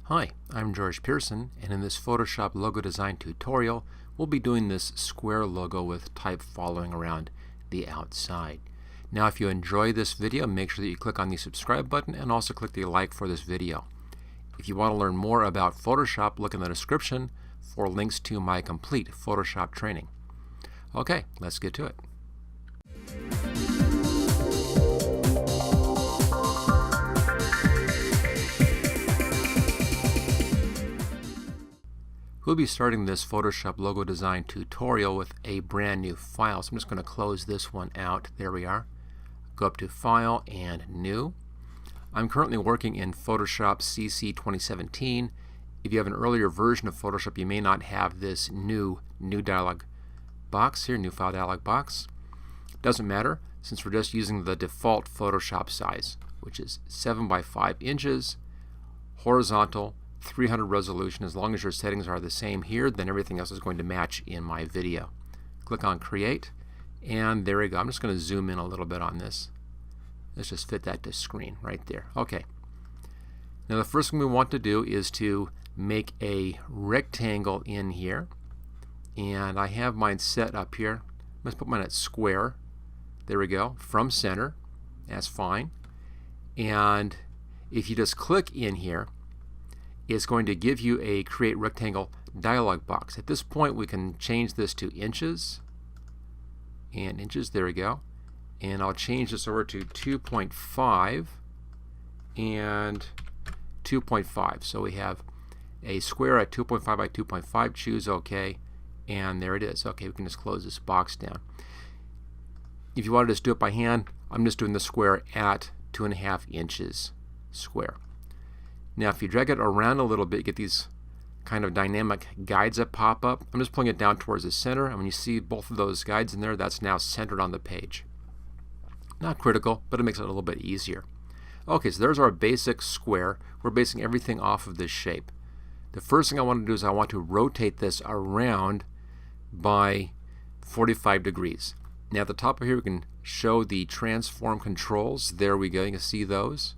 Hi, I'm George Pearson, and in this Photoshop logo design tutorial, we'll be doing this square logo with type following around the outside. Now, if you enjoy this video, make sure that you click on the subscribe button and also click the like for this video. If you want to learn more about Photoshop, look in the description for links to my complete Photoshop training. Okay, let's get to it. We'll be starting this Photoshop logo design tutorial with a brand new file. So I'm just going to close this one out. There we are. Go up to File and New. I'm currently working in Photoshop CC 2017. If you have an earlier version of Photoshop, you may not have this new dialog box here, new file dialog box. Doesn't matter, since we're just using the default Photoshop size, which is 7 by 5 inches, horizontal, 300 resolution. As long as your settings are the same here, then everything else is going to match in my video. Click on Create, and there we go. I'm just going to zoom in a little bit on this. Let's just fit that to screen right there. Okay. Now the first thing we want to do is to make a rectangle in here, and I have mine set up here. Let's put mine at square. There we go. From center. That's fine. And if you just click in here, it's going to give you a Create Rectangle dialog box. At this point, we can change this to inches and inches. There we go. And I'll change this over to 2.5 and 2.5. So we have a square at 2.5 by 2.5. Choose OK, and there it is. Okay, we can just close this box down. If you want to just do it by hand, I'm just doing the square at 2.5 inches square. Now if you drag it around a little bit, you get these kind of dynamic guides that pop up. I'm just pulling it down towards the center, and when you see both of those guides in there, that's now centered on the page. Not critical, but it makes it a little bit easier. Okay, so there's our basic square. We're basing everything off of this shape. The first thing I want to do is I want to rotate this around by 45 degrees. Now at the top of here we can show the transform controls. There we go, you can see those.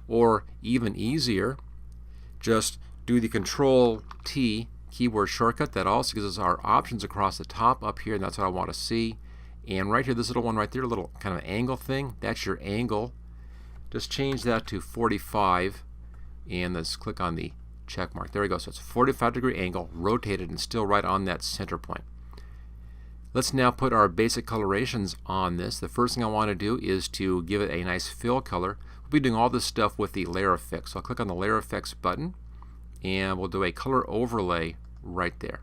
Or even easier, just do the Control T keyboard shortcut. That also gives us our options across the top up here, and that's what I want to see. And right here, this little one right there, a little kind of angle thing, that's your angle. Just change that to 45, and let's click on the check mark. There we go. So it's a 45-degree angle, rotated and still right on that center point. Let's now put our basic colorations on this. The first thing I want to do is to give it a nice fill color. We'll be doing all this stuff with the Layer Effects. So I'll click on the Layer Effects button, and we'll do a color overlay right there.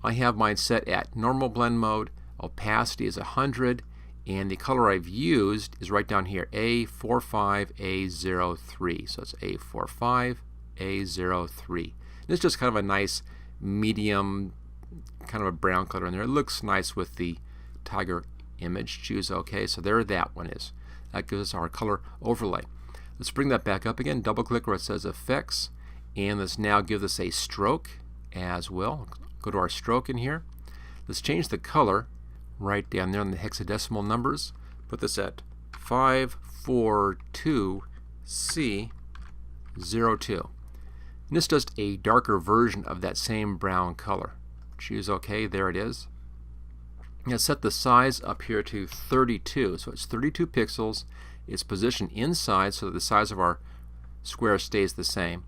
I have mine set at normal blend mode. Opacity is 100, and the color I've used is right down here, A45A03. So it's A45A03. And it's just kind of a nice medium, kind of a brown color in there. It looks nice with the tiger image. Choose OK. So there that one is. That gives us our color overlay. Let's bring that back up again. Double click where it says Effects, and let's now give this a stroke as well. Go to our stroke in here. Let's change the color right down there on the hexadecimal numbers. Put this at 542C02. And this is just a darker version of that same brown color. Choose OK. There it is. Now set the size up here to 32. So it's 32 pixels. It's positioned inside so that the size of our square stays the same.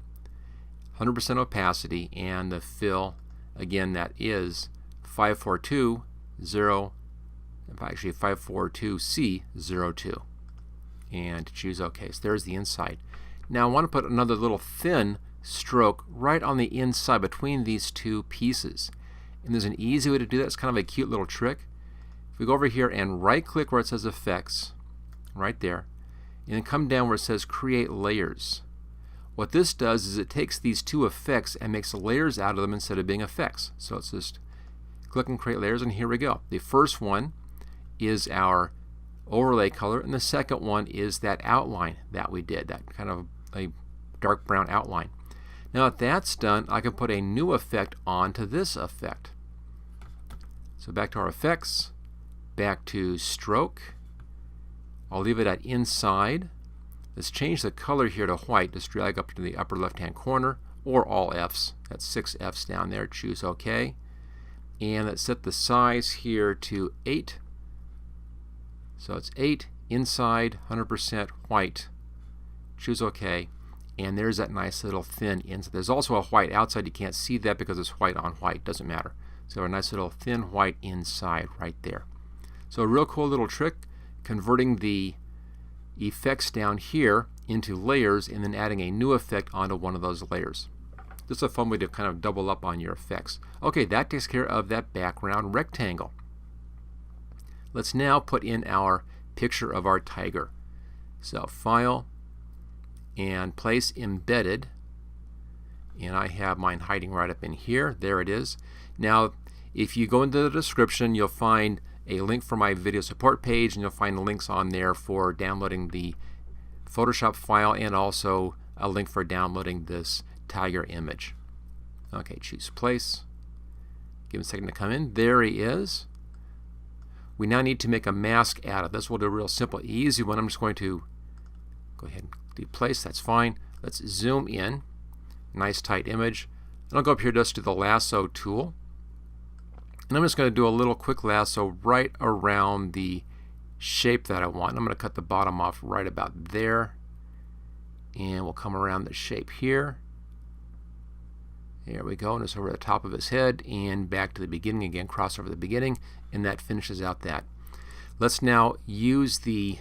100% opacity, and the fill, again, that is 542C02. And choose OK. So there's the inside. Now I want to put another little thin stroke right on the inside between these two pieces. And there's an easy way to do that. It's kind of a cute little trick. If we go over here and right click where it says Effects, right there, and then come down where it says Create Layers. What this does is it takes these two effects and makes layers out of them instead of being effects. So let's just click and Create Layers, and here we go. The first one is our overlay color, and the second one is that outline that we did, that kind of a dark brown outline. Now that that's done, I can put a new effect onto this effect. So back to our effects, back to stroke. I'll leave it at inside. Let's change the color here to white. Just drag up to the upper left-hand corner, or all Fs. That's 6 Fs down there. Choose OK. And let's set the size here to 8. So it's 8 inside, 100% white. Choose OK. And there's that nice little thin inside. There's also a white outside. You can't see that because it's white on white. Doesn't matter. So a nice little thin white inside right there. So a real cool little trick, converting the effects down here into layers and then adding a new effect onto one of those layers. This is a fun way to kind of double up on your effects. Okay, that takes care of that background rectangle. Let's now put in our picture of our tiger. So File and Place Embedded. And I have mine hiding right up in here. There it is. Now, if you go into the description, you'll find a link for my video support page, and you'll find links on there for downloading the Photoshop file and also a link for downloading this tiger image. Okay, choose place. Give him a second to come in. There he is. We now need to make a mask out of this. We'll do a real simple, easy one. I'm just going to go ahead and do place. That's fine. Let's zoom in. Nice tight image. And I'll go up here just to the lasso tool. And I'm just going to do a little quick lasso right around the shape that I want. I'm going to cut the bottom off right about there. And we'll come around the shape here. There we go. And it's over the top of his head and back to the beginning again. Cross over the beginning. And that finishes out that. Let's now use the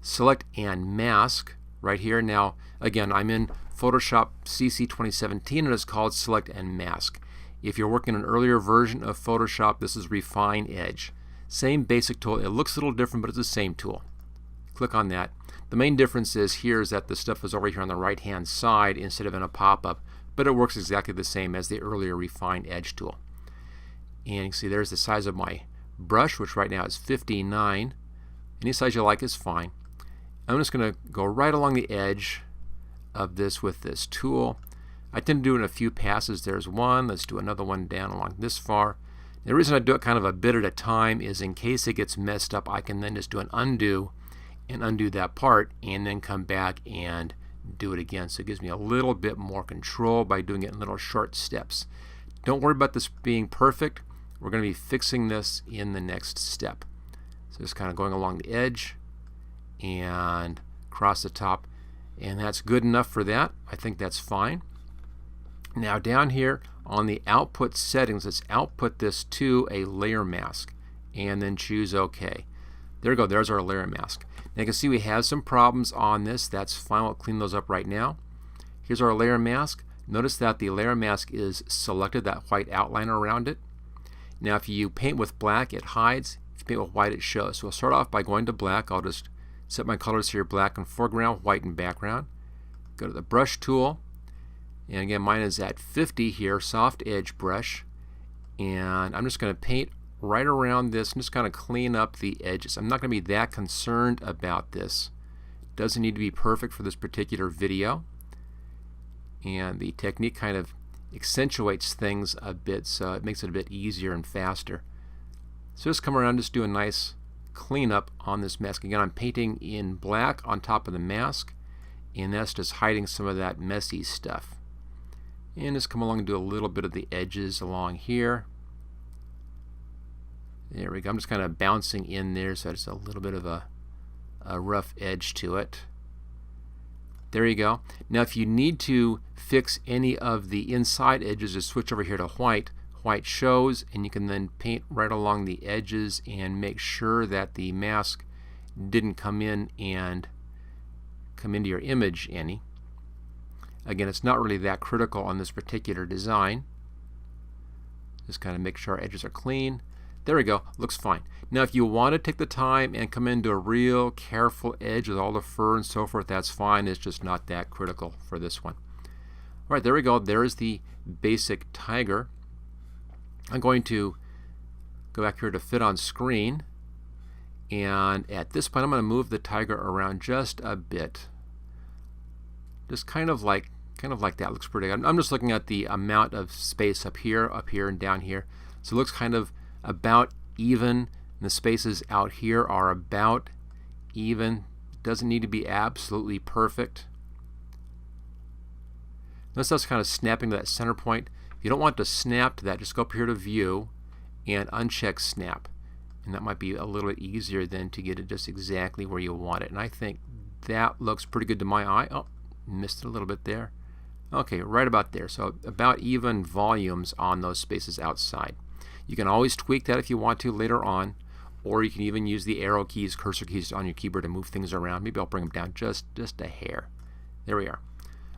Select and Mask right here. Now, again, I'm in Photoshop CC 2017 and it's called Select and Mask. If you're working an earlier version of Photoshop, this is Refine Edge. Same basic tool. It looks a little different, but it's the same tool. Click on that. The main difference is here is that the stuff is over here on the right-hand side instead of in a pop-up, but it works exactly the same as the earlier Refine Edge tool. And you can see there's the size of my brush, which right now is 59. Any size you like is fine. I'm just going to go right along the edge of this with this tool. I tend to do it in a few passes. There's one. Let's do another one down along this far. The reason I do it kind of a bit at a time is in case it gets messed up, I can then just do an undo and undo that part and then come back and do it again. So it gives me a little bit more control by doing it in little short steps. Don't worry about this being perfect. We're going to be fixing this in the next step. So just kind of going along the edge and across the top, and that's good enough for that. I think that's fine. Now down here on the output settings, let's output this to a layer mask and then choose OK. There we go. There's our layer mask. Now you can see we have some problems on this. That's fine. We'll clean those up right now. Here's our layer mask. Notice that the layer mask is selected, that white outline around it. Now if you paint with black, it hides. If you paint with white, it shows. So we'll start off by going to black. I'll just set my colors here, black in foreground, white in background. Go to the brush tool. And again, mine is at 50 here, soft edge brush. And I'm just going to paint right around this and just kind of clean up the edges. I'm not going to be that concerned about this. It doesn't need to be perfect for this particular video. And the technique kind of accentuates things a bit, so it makes it a bit easier and faster. So just come around, just do a nice cleanup on this mask. Again, I'm painting in black on top of the mask, and that's just hiding some of that messy stuff. And just come along and do a little bit of the edges along here. There we go. I'm just kind of bouncing in there, so it's a little bit of a rough edge to it. There you go. Now if you need to fix any of the inside edges, just switch over here to white. White shows, and you can then paint right along the edges and make sure that the mask didn't come in and come into your image any. Again, it's not really that critical on this particular design. Just kind of make sure our edges are clean. There we go. Looks fine. Now if you want to take the time and come into a real careful edge with all the fur and so forth, that's fine. It's just not that critical for this one. All right, there we go. There's the basic tiger. I'm going to go back here to fit on screen, and at this point I'm going to move the tiger around just a bit. Just kind of like that. Looks pretty good. I'm just looking at the amount of space up here, and down here. So it looks kind of about even. And the spaces out here are about even. Doesn't need to be absolutely perfect. Notice that's kind of snapping to that center point. If you don't want to snap to that, just go up here to View and uncheck Snap. And that might be a little bit easier than to get it just exactly where you want it. And I think that looks pretty good to my eye. Oh, missed it a little bit there. Okay, right about there. So about even volumes on those spaces outside. You can always tweak that if you want to later on, or you can even use the arrow keys, cursor keys on your keyboard to move things around. Maybe I'll bring them down just a hair. There we are.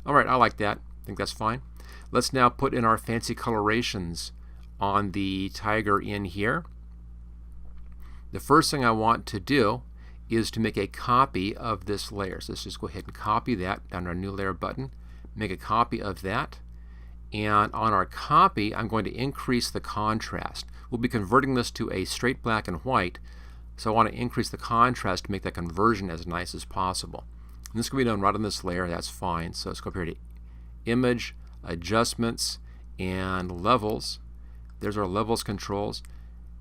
All right, I like that. I think that's fine. Let's now put in our fancy colorations on the tiger in here. The first thing I want to do is to make a copy of this layer. So let's just go ahead and copy that down our new layer button. Make a copy of that. And on our copy, I'm going to increase the contrast. We'll be converting this to a straight black and white, so I want to increase the contrast to make that conversion as nice as possible. And this can be done right on this layer. That's fine. So let's go up here to Image, Adjustments, and Levels. There's our Levels controls.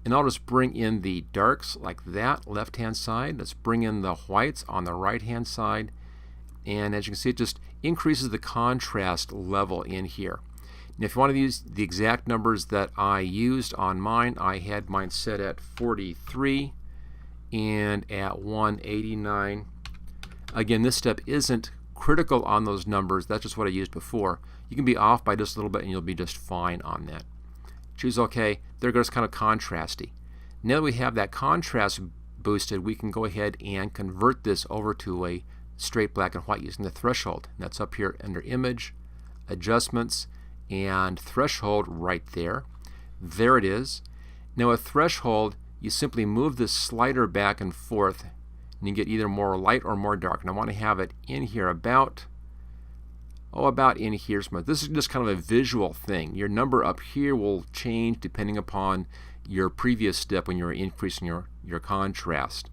And I'll just bring in the darks like that, left-hand side. Let's bring in the whites on the right-hand side. And as you can see, it just increases the contrast level in here. And if you want to use the exact numbers that I used on mine, I had mine set at 43 and at 189. Again, this step isn't critical on those numbers. That's just what I used before. You can be off by just a little bit and you'll be just fine on that. Choose OK. There goes kind of contrasty. Now that we have that contrast boosted, we can go ahead and convert this over to a straight black and white using the threshold. And that's up here under Image, Adjustments, and Threshold right there. There it is. Now a threshold, you simply move this slider back and forth and you get either more light or more dark. And I want to have it in here about in here. This is just kind of a visual thing. Your number up here will change depending upon your previous step when you're increasing your contrast.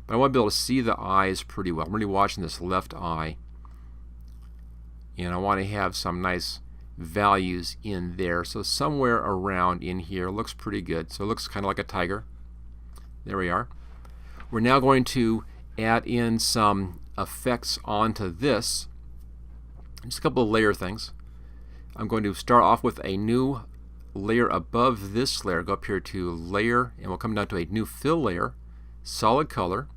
But I want to be able to see the eyes pretty well. I'm really watching this left eye. And I want to have some nice values in there. So somewhere around in here looks pretty good. So it looks kind of like a tiger. There we are. We're now going to add in some effects onto this. Just a couple of layer things. I'm going to start off with a new layer above this layer. Go up here to Layer, and we'll come down to a new fill layer, Solid Color.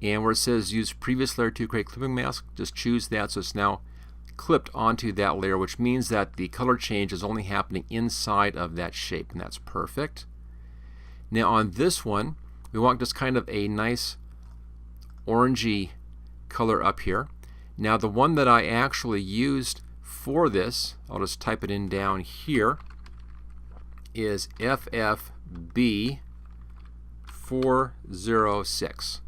And where it says use previous layer to create clipping mask, just choose that so it's now clipped onto that layer, which means that the color change is only happening inside of that shape, and that's perfect. Now on this one, we want just kind of a nice orangey color up here. Now the one that I actually used for this, I'll just type it in down here, is FFB406.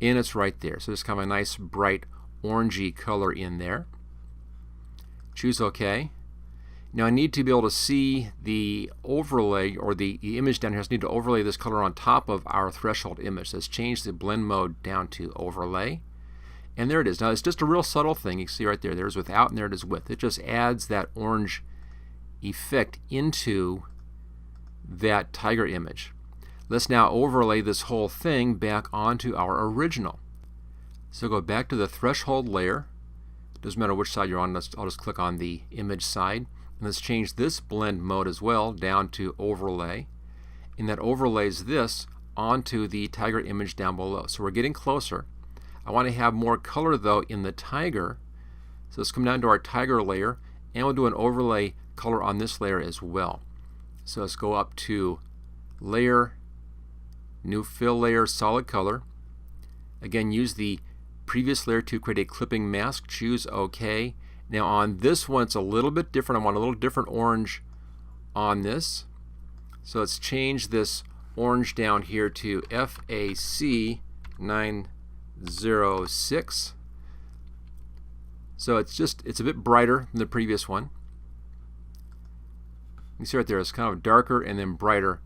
And it's right there. So just kind of a nice bright orangey color in there. Choose OK. Now I need to be able to see the overlay, or the image down here. I just need to overlay this color on top of our threshold image. So let's change the blend mode down to overlay. And there it is. Now it's just a real subtle thing. You can see right there. There's without and there it is with. It just adds that orange effect into that tiger image. Let's now overlay this whole thing back onto our original. So go back to the threshold layer. Doesn't matter which side you're on. I'll just click on the image side. And let's change this blend mode as well down to overlay. And that overlays this onto the tiger image down below. So we're getting closer. I want to have more color though in the tiger. So let's come down to our tiger layer and we'll do an overlay color on this layer as well. So let's go up to Layer, New Fill Layer, Solid Color. Again, use the previous layer to create a clipping mask. Choose OK. Now on this one it's a little bit different. I want a little different orange on this. So let's change this orange down here to FAC906. So it's a bit brighter than the previous one. You see right there, it's kind of darker and then brighter.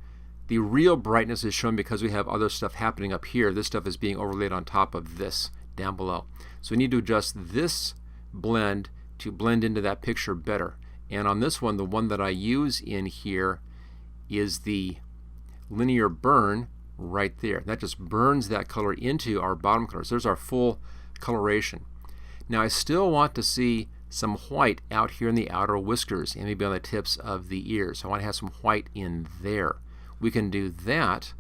The real brightness is shown because we have other stuff happening up here. This stuff is being overlaid on top of this down below. So we need to adjust this blend to blend into that picture better. And on this one, the one that I use in here is the linear burn right there. That just burns that color into our bottom colors. There's our full coloration. Now I still want to see some white out here in the outer whiskers and maybe on the tips of the ears. I want to have some white in there. We can do that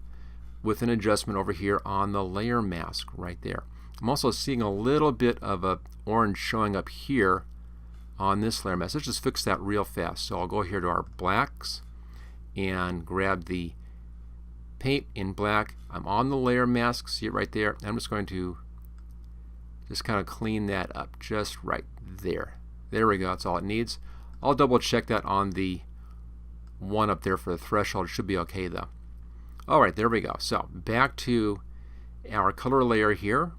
with an adjustment over here on the layer mask right there. I'm also seeing a little bit of a orange showing up here on this layer mask. Let's just fix that real fast. So I'll go here to our blacks and grab the paint in black. I'm on the layer mask, see it right there. I'm just going to just kind of clean that up just right there. There we go, that's all it needs. I'll double check that on the one up there for the threshold. It should be okay though. Alright, there we go. So back to our color layer here.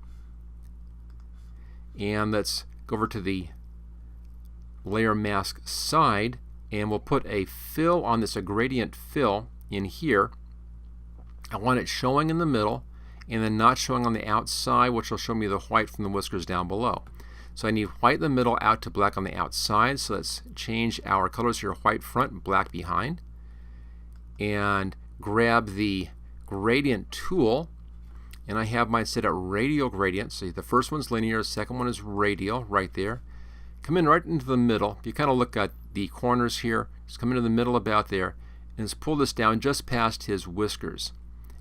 And let's go over to the layer mask side and we'll put a fill on this, a gradient fill in here. I want it showing in the middle and then not showing on the outside, which will show me the white from the whiskers down below. So I need white in the middle out to black on the outside. So let's change our colors here, white front, black behind. And grab the gradient tool. And I have mine set at radial gradient. So the first one's linear, the second one is radial right there. Come in right into the middle. If you kind of look at the corners here, just come into the middle about there. And let's pull this down just past his whiskers.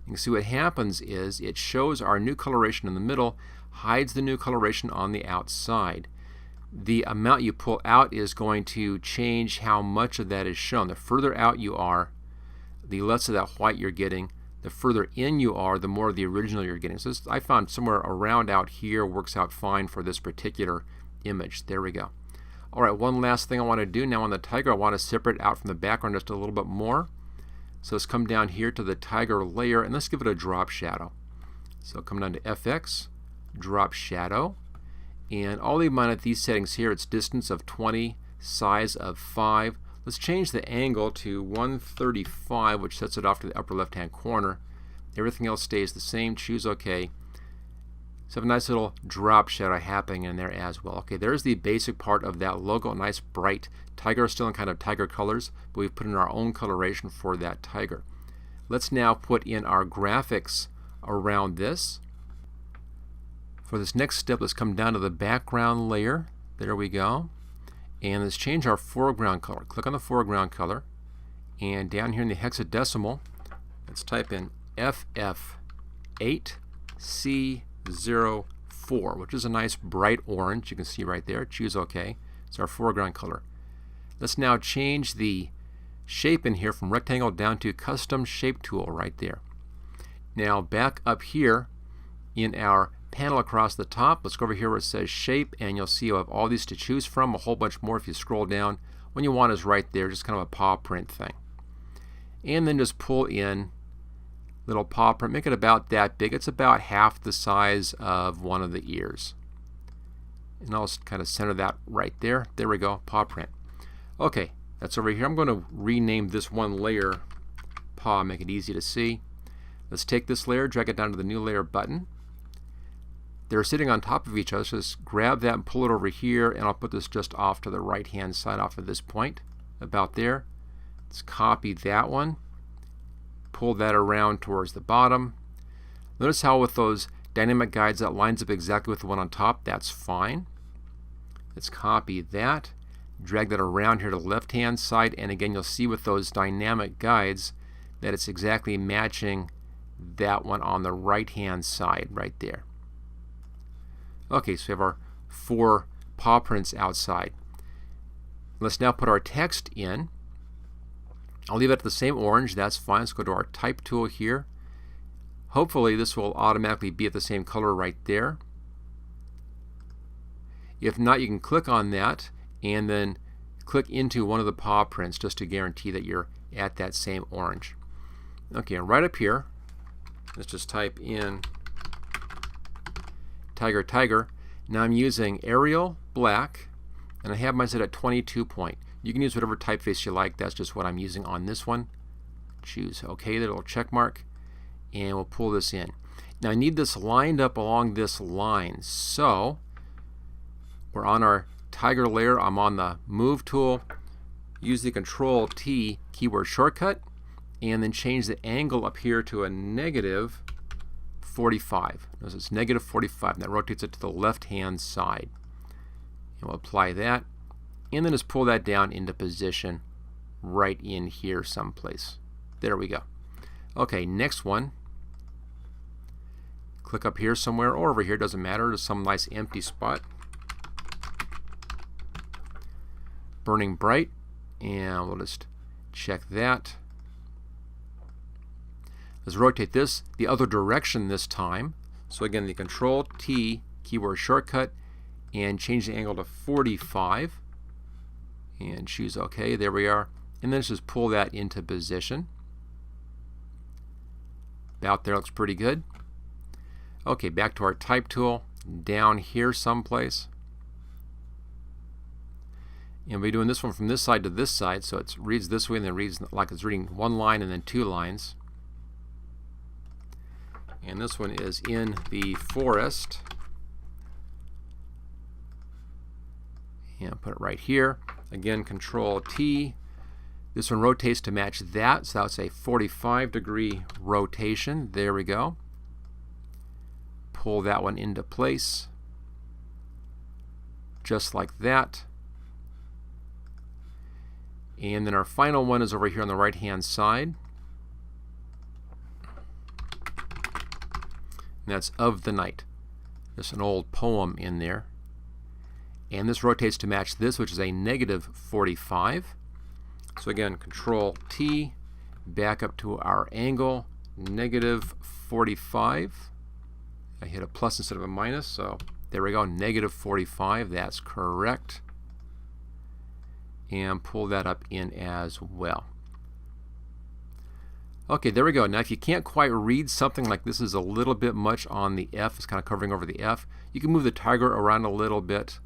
You can see what happens is it shows our new coloration in the middle, hides the new coloration on the outside. The amount you pull out is going to change how much of that is shown. The further out you are, the less of that white you're getting. The further in you are, the more of the original you're getting. So this, I found somewhere around out here works out fine for this particular image. There we go. Alright, one last thing I want to do now on the tiger. I want to separate out from the background just a little bit more. So let's come down here to the tiger layer and let's give it a drop shadow. So come down to FX, drop shadow, and I'll leave mine at these settings here. It's distance of 20, size of 5. Let's change the angle to 135, which sets it off to the upper left hand corner. Everything else stays the same. Choose OK. So have a nice little drop shadow happening in there as well. Okay, there's the basic part of that logo. Nice bright tiger, still in kind of tiger colors, but we've put in our own coloration for that tiger. Let's now put in our graphics around this. For this next step, let's come down to the background layer. There we go. And let's change our foreground color. Click on the foreground color. And down here in the hexadecimal, let's type in FF8C04, which is a nice bright orange. You can see right there. Choose OK. It's our foreground color. Let's now change the shape in here from rectangle down to custom shape tool right there. Now back up here in our panel across the top, let's go over here where it says shape, and you'll see you have all these to choose from, a whole bunch more if you scroll down. One you want is right there, just kind of a paw print thing. And then just pull in little paw print, make it about that big. It's about half the size of one of the ears. And I'll just kind of center that right there. There we go, paw print. Okay, that's over here. I'm going to rename this one layer paw, make it easy to see. Let's take this layer, drag it down to the new layer button. They're sitting on top of each other, so just grab that and pull it over here, and I'll put this just off to the right hand side off of this point, about there. Let's copy that one, pull that around towards the bottom. Notice how with those dynamic guides that lines up exactly with the one on top. That's fine. Let's copy that, drag that around here to the left hand side, and again you'll see with those dynamic guides that it's exactly matching that one on the right hand side right there. Okay, so we have our 4 paw prints outside. Let's now put our text in. I'll leave it at the same orange, that's fine. Let's go to our type tool here. Hopefully this will automatically be at the same color right there. If not, you can click on that and then click into one of the paw prints just to guarantee that you're at that same orange. Okay, and right up here, let's just type in tiger, tiger. Now I'm using Arial black, and I have mine set at 22 point. You can use whatever typeface you like. That's just what I'm using on this one. Choose OK, that little check mark, and we'll pull this in. Now I need this lined up along this line. So we're on our tiger layer. I'm on the Move tool. Use the Control T keyboard shortcut, and then change the angle up here to a negative 45. Notice it's negative 45, and that rotates it to the left-hand side. And we'll apply that, and then just pull that down into position right in here someplace. There we go. Okay, next one. Click up here somewhere or over here, doesn't matter, to some nice empty spot. Burning bright, and we'll just check that. Let's rotate this the other direction this time. So again, the Control T keyboard shortcut, and change the angle to 45, and choose OK. There we are. And then just pull that into position. About there, looks pretty good. Okay, back to our type tool, down here someplace. And we're doing this one from this side to this side, so it reads this way and then reads like it's reading one line and then two lines. And this one is in the forest. And put it right here. Again, Control T. This one rotates to match that, so that's a 45-degree rotation. There we go. Pull that one into place, just like that. And then our final one is over here on the right-hand side. And that's Of the Night. There's an old poem in there. And this rotates to match this, which is a negative 45. So again, Control T, back up to our angle, negative 45. I hit a plus instead of a minus, so there we go, negative 45, that's correct. And pull that up in as well. Okay, there we go. Now if you can't quite read something like this is a little bit much on the F, it's kind of covering over the F, you can move the tiger around a little bit,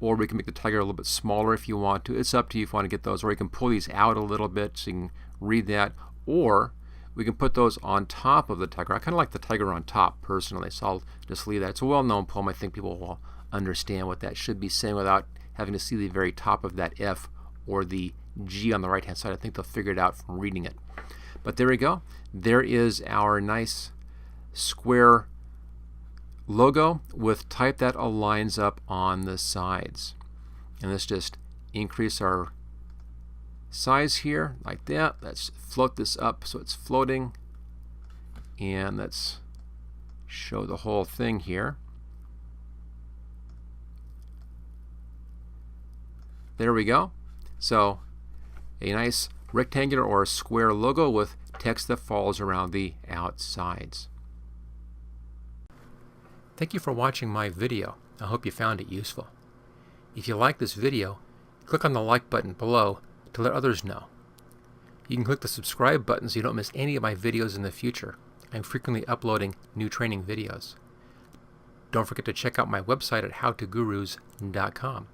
or we can make the tiger a little bit smaller if you want to. It's up to you if you want to get those, or you can pull these out a little bit so you can read that, or we can put those on top of the tiger. I kind of like the tiger on top personally, so I'll just leave that. It's a well-known poem. I think people will understand what that should be saying without having to see the very top of that F or the G on the right-hand side. I think they'll figure it out from reading it. But there we go. There is our nice square logo with type that aligns up on the sides. And let's just increase our size here like that. Let's float this up so it's floating, and let's show the whole thing here. There we go. So a nice rectangular or square logo with text that falls around the outsides. Thank you for watching my video. I hope you found it useful. If you like this video, click on the like button below to let others know. You can click the subscribe button so you don't miss any of my videos in the future. I'm frequently uploading new training videos. Don't forget to check out my website at howtogurus.com.